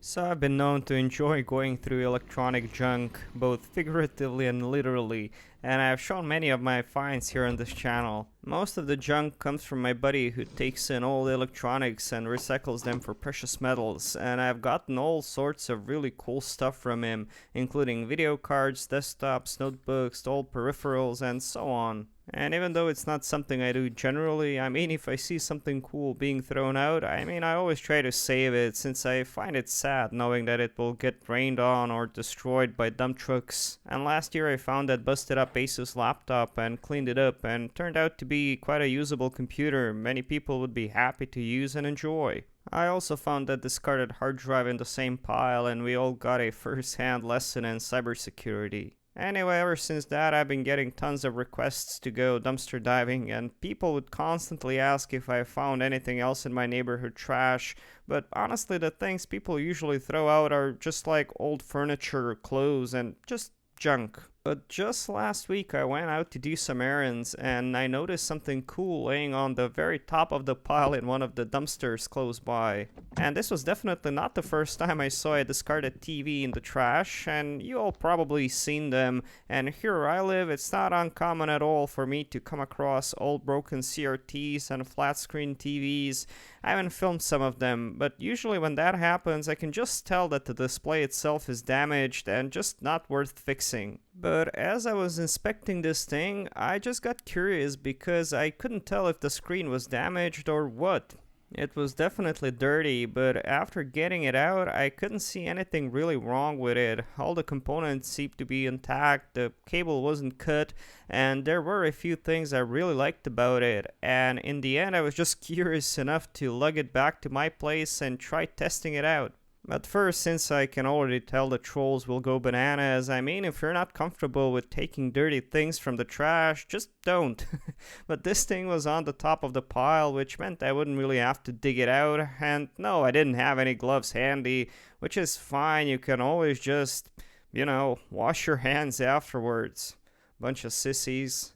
So I've been known to enjoy going through electronic junk, both figuratively and literally, and I've shown many of my finds here on this channel. Most of the junk comes from my buddy who takes in old electronics and recycles them for precious metals, and I've gotten all sorts of really cool stuff from him, including video cards, desktops, notebooks, old peripherals, and so on. And even though it's not something I do generally, if I see something cool being thrown out, I always try to save it since I find it sad knowing that it will get rained on or destroyed by dump trucks. And last year I found that busted up Asus laptop and cleaned it up and turned out to be quite a usable computer many people would be happy to use and enjoy. I also found that discarded hard drive in the same pile and we all got a first-hand lesson in cybersecurity. Anyway, ever since that, I've been getting tons of requests to go dumpster diving, and people would constantly ask if I found anything else in my neighborhood trash, but honestly, the things people usually throw out are just like old furniture, clothes, and just junk. But just last week I went out to do some errands and I noticed something cool laying on the very top of the pile in one of the dumpsters close by. And this was definitely not the first time I saw a discarded TV in the trash, and you all probably seen them, and here where I live it's not uncommon at all for me to come across old broken CRTs and flat screen TVs. I haven't filmed some of them, but usually when that happens I can just tell that the display itself is damaged and just not worth fixing. But as I was inspecting this thing, I just got curious because I couldn't tell if the screen was damaged or what. It was definitely dirty, but after getting it out, I couldn't see anything really wrong with it. All the components seemed to be intact, the cable wasn't cut, and there were a few things I really liked about it. And in the end, I was just curious enough to lug it back to my place and try testing it out. But first, since I can already tell the trolls will go bananas, if you're not comfortable with taking dirty things from the trash, just don't. But this thing was on the top of the pile, which meant I wouldn't really have to dig it out, and no, I didn't have any gloves handy, which is fine, you can always just, wash your hands afterwards. Bunch of sissies.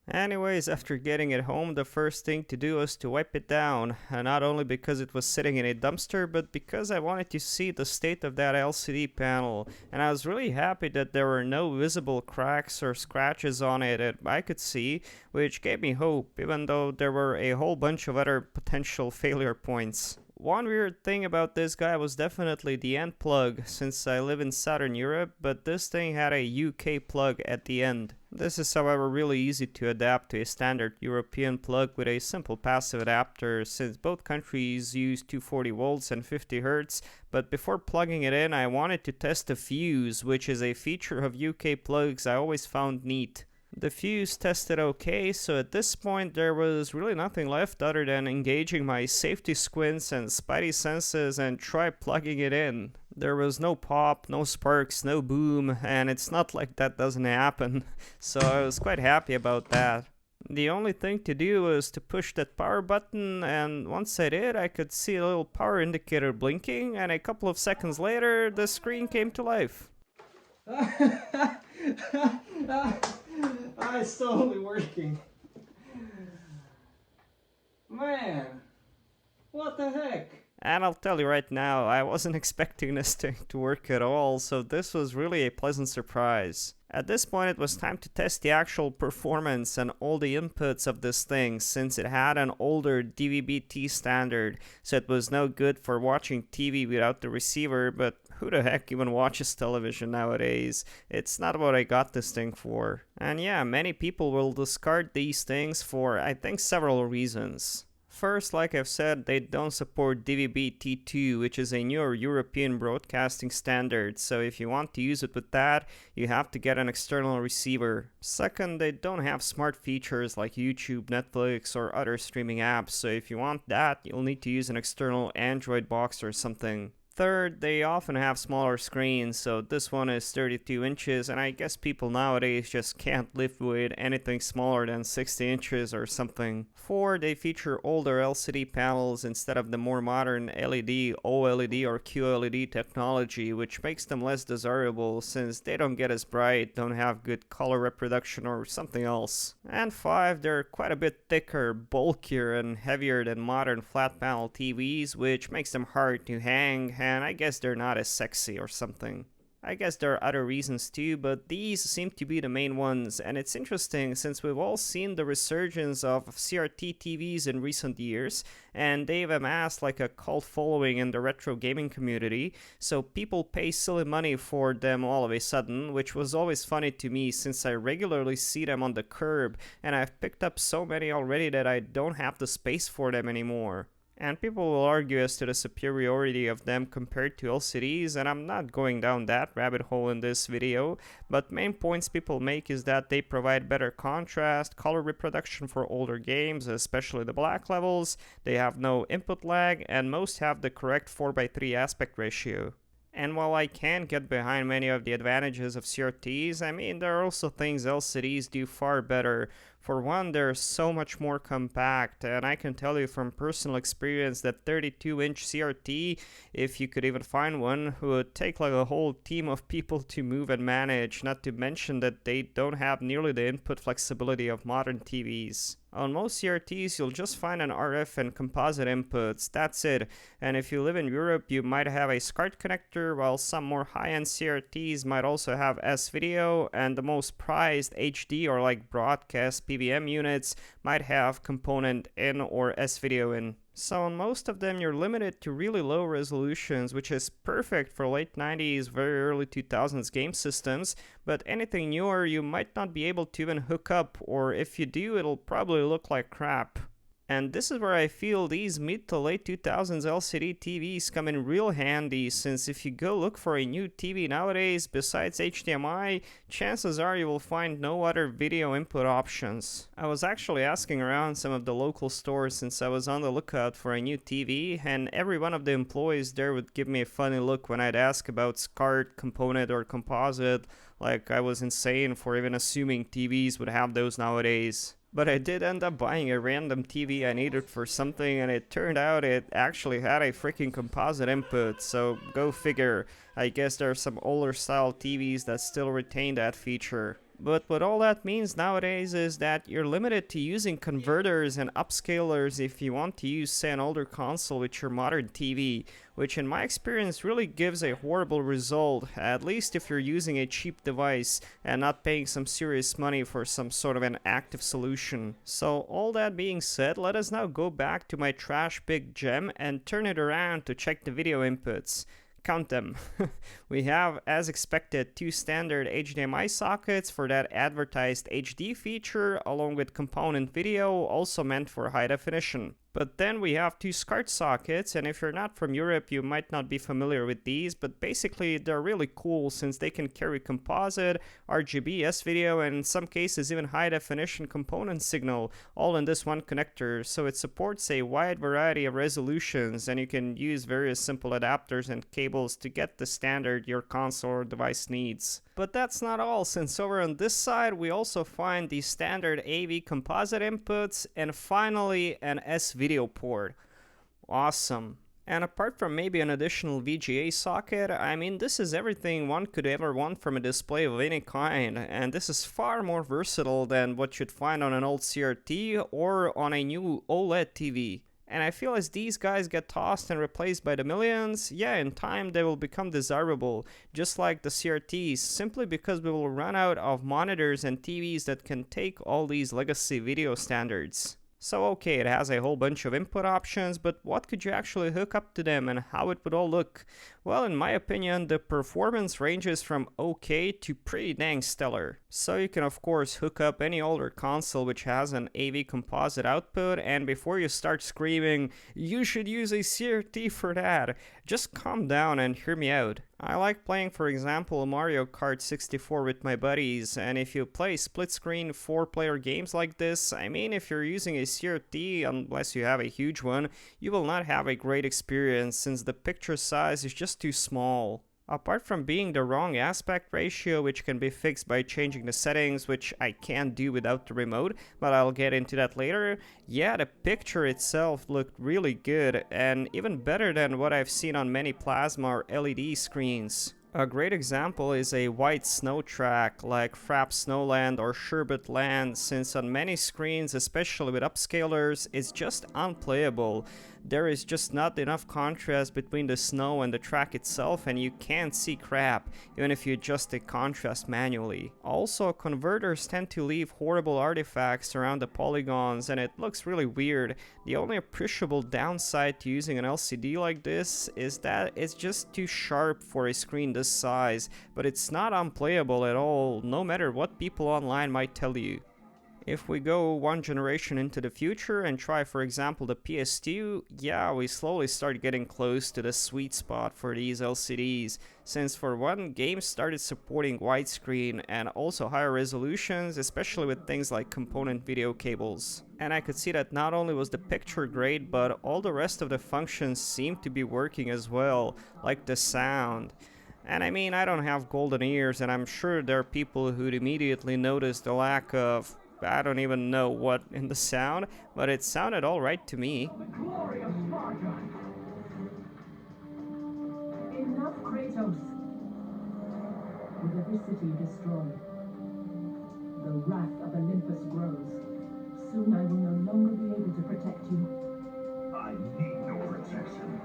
Anyways, after getting it home, the first thing to do was to wipe it down, not only because it was sitting in a dumpster, but because I wanted to see the state of that LCD panel, and I was really happy that there were no visible cracks or scratches on it that I could see, which gave me hope, even though there were a whole bunch of other potential failure points. One weird thing about this guy was definitely the end plug, since I live in Southern Europe, but this thing had a UK plug at the end. This is however really easy to adapt to a standard European plug with a simple passive adapter, since both countries use 240 volts and 50 Hz, but before plugging it in I wanted to test the fuse, which is a feature of UK plugs I always found neat. The fuse tested okay, so at this point there was really nothing left other than engaging my safety squints and spidey senses and try plugging it in. There was no pop, no sparks, no boom, and it's not like that doesn't happen, so I was quite happy about that. The only thing to do was to push that power button, and once I did, I could see a little power indicator blinking, and a couple of seconds later, the screen came to life. It's totally working. Man, what the heck? And I'll tell you right now, I wasn't expecting this thing to work at all, so this was really a pleasant surprise. At this point it was time to test the actual performance and all the inputs of this thing, since it had an older DVB-T standard, so it was no good for watching TV without the receiver, but who the heck even watches television nowadays? It's not what I got this thing for. And yeah, many people will discard these things for, I think, several reasons. First, like I've said, they don't support DVB-T2, which is a newer European broadcasting standard, so if you want to use it with that, you have to get an external receiver. Second, they don't have smart features like YouTube, Netflix, or other streaming apps, so if you want that, you'll need to use an external Android box or something. Third, they often have smaller screens, so this one is 32 inches, and I guess people nowadays just can't live with anything smaller than 60 inches or something. Fourth, they feature older LCD panels instead of the more modern LED, OLED, or QLED technology, which makes them less desirable since they don't get as bright, don't have good color reproduction, or something else. And five, they're quite a bit thicker, bulkier, and heavier than modern flat panel TVs, which makes them hard to hang and I guess they're not as sexy or something. I guess there are other reasons too, but these seem to be the main ones, and it's interesting since we've all seen the resurgence of CRT TVs in recent years, and they've amassed like a cult following in the retro gaming community, so people pay silly money for them all of a sudden, which was always funny to me since I regularly see them on the curb, and I've picked up so many already that I don't have the space for them anymore. And people will argue as to the superiority of them compared to LCDs, and I'm not going down that rabbit hole in this video, but main points people make is that they provide better contrast, color reproduction for older games, especially the black levels, they have no input lag, and most have the correct 4:3 aspect ratio. And while I can get behind many of the advantages of CRTs, I mean, there are also things LCDs do far better. For one, they're so much more compact, and I can tell you from personal experience that 32-inch CRT, if you could even find one, would take like a whole team of people to move and manage, not to mention that they don't have nearly the input flexibility of modern TVs. On most CRTs, you'll just find an RF and composite inputs, that's it, and if you live in Europe, you might have a SCART connector, while some more high-end CRTs might also have S-Video, and the most prized HD or like broadcast PVM units might have component in or S-Video in. So on most of them, you're limited to really low resolutions, which is perfect for late 90s, very early 2000s game systems, but anything newer you might not be able to even hook up, or if you do, it'll probably look like crap. And this is where I feel these mid to late 2000s LCD TVs come in real handy, since if you go look for a new TV nowadays besides HDMI, chances are you will find no other video input options. I was actually asking around some of the local stores since I was on the lookout for a new TV, and every one of the employees there would give me a funny look when I'd ask about SCART, component, or composite, like I was insane for even assuming TVs would have those nowadays. But I did end up buying a random TV I needed for something, and it turned out it actually had a freaking composite input, so go figure. I guess there are some older style TVs that still retain that feature. But what all that means nowadays is that you're limited to using converters and upscalers if you want to use, say, an older console with your modern TV, which in my experience really gives a horrible result, at least if you're using a cheap device and not paying some serious money for some sort of an active solution. So all that being said, let us now go back to my trash big gem and turn it around to check the video inputs. Count them. We have, as expected, two standard HDMI sockets for that advertised HD feature, along with component video, also meant for high definition. But then we have two SCART sockets, and if you're not from Europe, you might not be familiar with these, but basically they're really cool since they can carry composite, RGB, S-Video, and in some cases even high definition component signal, all in this one connector, so it supports a wide variety of resolutions, and you can use various simple adapters and cables to get the standard your console or device needs. But that's not all, since over on this side we also find the standard AV composite inputs, and finally an S-Video port. Awesome. And apart from maybe an additional VGA socket, I mean, this is everything one could ever want from a display of any kind, and this is far more versatile than what you'd find on an old CRT or on a new OLED TV. And I feel as these guys get tossed and replaced by the millions, yeah, in time they will become desirable, just like the CRTs, simply because we will run out of monitors and TVs that can take all these legacy video standards. So okay, it has a whole bunch of input options, but what could you actually hook up to them and how it would all look? Well, in my opinion, the performance ranges from okay to pretty dang stellar. So you can of course hook up any older console which has an AV composite output, and before you start screaming, you should use a CRT for that, just calm down and hear me out. I like playing, for example, Mario Kart 64 with my buddies, and if you play split-screen 4-player games like this, I mean, if you're using a CRT, unless you have a huge one, you will not have a great experience since the picture size is just too small. Apart from being the wrong aspect ratio, which can be fixed by changing the settings, which I can't do without the remote, but I'll get into that later, yeah, the picture itself looked really good, and even better than what I've seen on many plasma or LED screens. A great example is a white snow track like Frapp Snowland or Sherbet Land, since on many screens, especially with upscalers, it's just unplayable. there is just not enough contrast between the snow and the track itself, and you can't see crap, even if you adjust the contrast manually. Also, converters tend to leave horrible artifacts around the polygons, and it looks really weird. The only appreciable downside to using an LCD like this is that it's just too sharp for a screen this size, but it's not unplayable at all, no matter what people online might tell you. If we go one generation into the future and try, for example, the PS2, yeah, we slowly start getting close to the sweet spot for these LCDs, since for one, games started supporting widescreen and also higher resolutions, especially with things like component video cables. And I could see that not only was the picture great, but all the rest of the functions seemed to be working as well, like the sound. And I mean, I don't have golden ears, and I'm sure there are people who'd immediately notice the lack of, I don't even know what in the sound, but it sounded alright to me. Enough, Kratos. With every city destroyed, the wrath of Olympus grows. Soon I will no longer be able to protect you. I need no protection.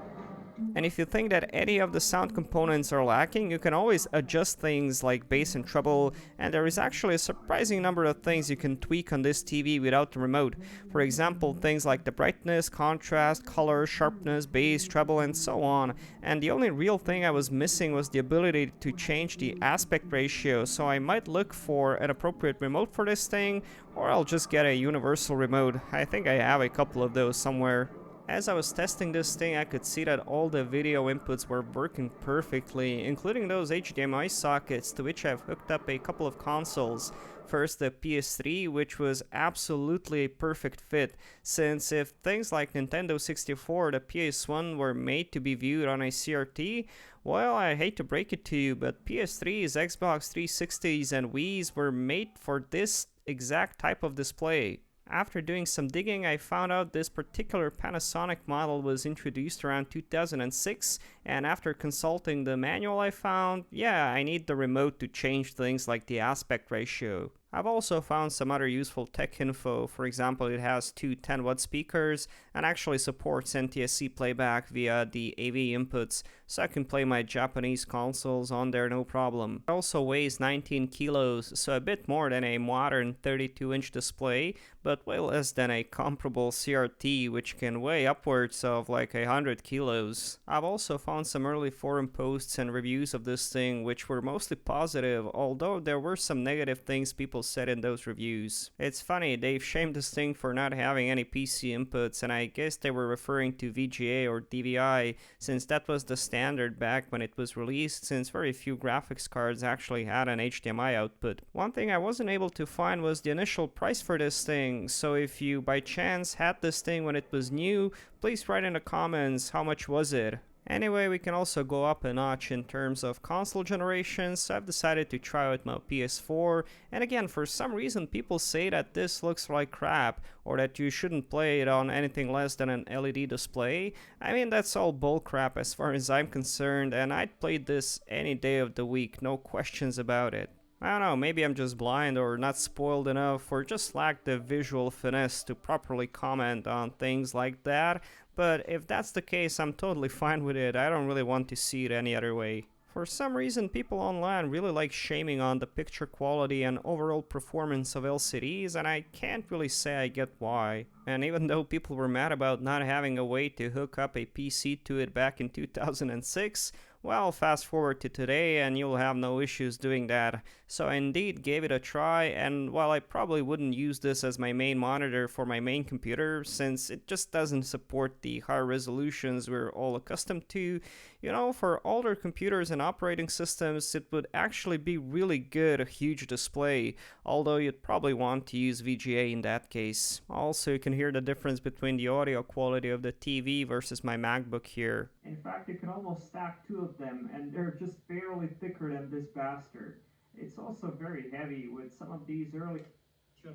And if you think that any of the sound components are lacking, you can always adjust things like bass and treble, and there is actually a surprising number of things you can tweak on this TV without the remote. For example, things like the brightness, contrast, color, sharpness, bass, treble, and so on. And the only real thing I was missing was the ability to change the aspect ratio, so I might look for an appropriate remote for this thing, or I'll just get a universal remote. I think I have a couple of those somewhere. As I was testing this thing, I could see that all the video inputs were working perfectly, including those HDMI sockets to which I've hooked up a couple of consoles. First, the PS3, which was absolutely a perfect fit, since if things like Nintendo 64 or the PS1 were made to be viewed on a CRT, well, I hate to break it to you, but PS3s, Xbox 360s, and Wii's were made for this exact type of display. After doing some digging, I found out this particular Panasonic model was introduced around 2006, and after consulting the manual I found, yeah, I need the remote to change things like the aspect ratio. I've also found some other useful tech info. For example, it has two 10-watt speakers and actually supports NTSC playback via the AV inputs, so I can play my Japanese consoles on there no problem. It also weighs 19 kilos, so a bit more than a modern 32-inch display, but way less than a comparable CRT, which can weigh upwards of like 100 kilos. I've also found some early forum posts and reviews of this thing, which were mostly positive, although there were some negative things people said in those reviews. It's funny, they've shamed this thing for not having any PC inputs, and I guess they were referring to VGA or DVI, since that was the standard back when it was released, since very few graphics cards actually had an HDMI output. One thing I wasn't able to find was the initial price for this thing, so if you by chance had this thing when it was new, please write in the comments how much was it. Anyway, we can also go up a notch in terms of console generations, so I've decided to try out my PS4, and again, for some reason people say that this looks like crap, or that you shouldn't play it on anything less than an LED display. I mean, that's all bullcrap as far as I'm concerned, and I'd play this any day of the week, no questions about it. I don't know, maybe I'm just blind or not spoiled enough, or just lack the visual finesse to properly comment on things like that. But if that's the case, I'm totally fine with it. I don't really want to see it any other way. For some reason, people online really like shaming on the picture quality and overall performance of LCDs, and I can't really say I get why. And even though people were mad about not having a way to hook up a PC to it back in 2006, well, fast forward to today and you'll have no issues doing that. So I indeed gave it a try, and while I probably wouldn't use this as my main monitor for my main computer, since it just doesn't support the higher resolutions we're all accustomed to, you know, for older computers and operating systems, it would actually be really good, a huge display, although you'd probably want to use VGA in that case. Also, you can hear the difference between the audio quality of the TV versus my MacBook here. In fact, you can almost stack two of them, and they're just barely thicker than this bastard. It's also very heavy, with some of these early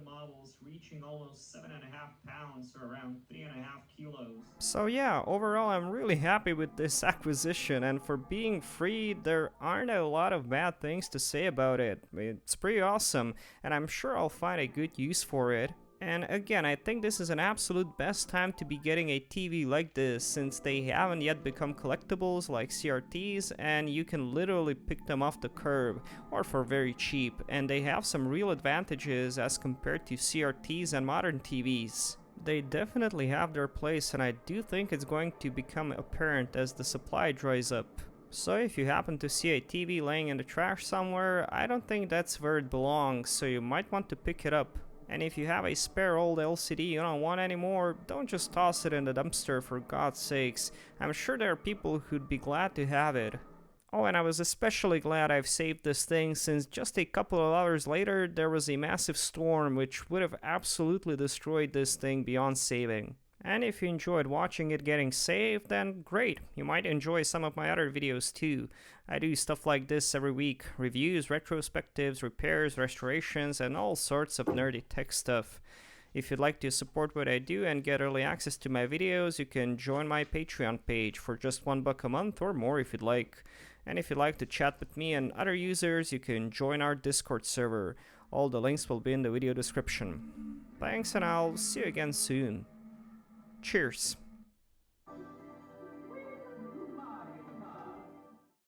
models reaching almost 7.5 pounds, or around 3.5 kilos. So yeah, overall I'm really happy with this acquisition, and for being free, there aren't a lot of bad things to say about it. It's pretty awesome, and I'm sure I'll find a good use for it. And again, I think this is an absolute best time to be getting a TV like this, since they haven't yet become collectibles like CRTs, and you can literally pick them off the curb or for very cheap, and they have some real advantages as compared to CRTs and modern TVs. They definitely have their place, and I do think it's going to become apparent as the supply dries up. So if you happen to see a TV laying in the trash somewhere, I don't think that's where it belongs, so you might want to pick it up. And if you have a spare old LCD you don't want anymore, don't just toss it in the dumpster, for God's sakes. I'm sure there are people who'd be glad to have it. Oh, and I was especially glad I've saved this thing, since just a couple of hours later there was a massive storm which would have absolutely destroyed this thing beyond saving. And if you enjoyed watching it getting saved, then great, you might enjoy some of my other videos too. I do stuff like this every week: reviews, retrospectives, repairs, restorations, and all sorts of nerdy tech stuff. If you'd like to support what I do and get early access to my videos, you can join my Patreon page for just $1 a month or more if you'd like. And if you'd like to chat with me and other users, you can join our Discord server. All the links will be in the video description. Thanks, and I'll see you again soon. Cheers.